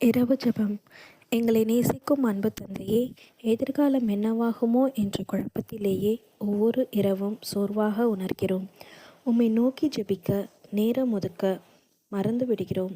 இரவு ஜெபம். எங்களை நேசிக்கும் அன்பு தந்தையே, எதிர்காலம் என்னவாகுமோ என்ற குழப்பத்திலேயே ஒவ்வொரு இரவும் சோர்வாக உணர்கிறோம். உம்மை நோக்கி ஜெபிக்க நேரம் ஒதுக்க மறந்து விடுகிறோம்.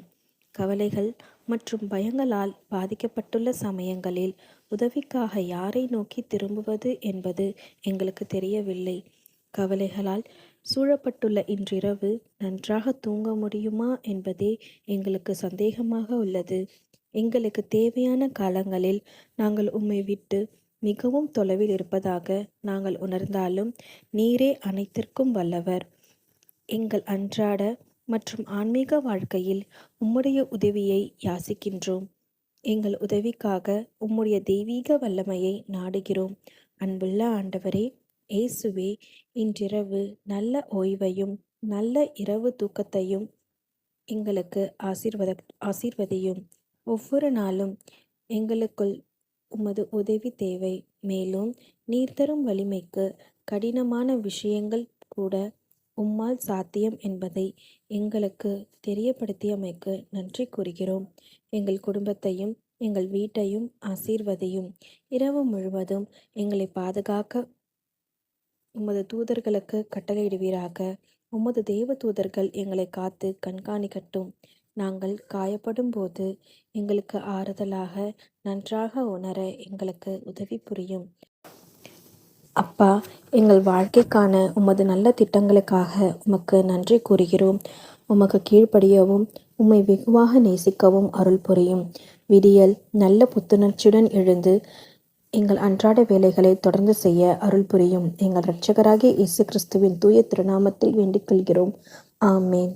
கவலைகள் மற்றும் பயங்களால் பாதிக்கப்பட்டுள்ள சமயங்களில் உதவிக்காக யாரை நோக்கி திரும்புவது என்பது எங்களுக்கு தெரியவில்லை. கவலைகளால் சூழப்பட்டுள்ள இன்றிரவு நன்றாக தூங்க முடியுமா என்பதே எங்களுக்கு சந்தேகமாக உள்ளது. எங்களுக்கு தேவையான காலங்களில் நாங்கள் உம்மை விட்டு மிகவும் தொலைவில் இருப்பதாக நாங்கள் உணர்ந்தாலும் நீரே அனைத்திற்கும் வல்லவர். எங்கள் அன்றாட மற்றும் ஆன்மீக வாழ்க்கையில் உம்முடைய உதவியை யாசிக்கின்றோம். எங்கள் உதவிக்காக உம்முடைய தெய்வீக வல்லமையை நாடுகிறோம். அன்புள்ள ஆண்டவரே, இயேசுவே, இன்றிரவு நல்ல ஓய்வையும் நல்ல இரவு தூக்கத்தையும் எங்களுக்கு ஆசீர்வதியும். ஒவ்வொரு நாளும் எங்களுக்குள் உமது உதவி தேவை. மேலும் நீர் தரும் வலிமைக்கு கடினமான விஷயங்கள் கூட உம்மால் சாத்தியம் என்பதை எங்களுக்கு தெரியப்படுத்தியமைக்கு நன்றி கூறுகிறோம். எங்கள் குடும்பத்தையும் எங்கள் வீட்டையும் ஆசீர்வதியும். இரவு முழுவதும் எங்களை பாதுகாக்க உமது தூதர்களுக்கு கட்டளையிடுவீராக. உமது தேவ தூதர்கள் எங்களை காத்து கண்காணிக்கட்டும். நாங்கள் காயப்படும் போது எங்களுக்கு ஆறுதலாக நன்றாக உணர எங்களுக்கு உதவி புரியும். அப்பா, எங்கள் வாழ்க்கைக்கான உமது நல்ல திட்டங்களுக்காக உமக்கு நன்றி கூறுகிறோம். உமக்கு கீழ்ப்படியவும் உம்மை வெகுவாக நேசிக்கவும் அருள் புரியும். விடியல் நல்ல புத்துணர்ச்சியுடன் எழுந்து எங்கள் அன்றாட வேலைகளை தொடர்ந்து செய்ய அருள் புரியும். எங்கள் இரட்சகராகிய இயேசு கிறிஸ்துவின் தூய திருநாமத்தில் வேண்டிக் கொள்கிறோம். ஆமேன்.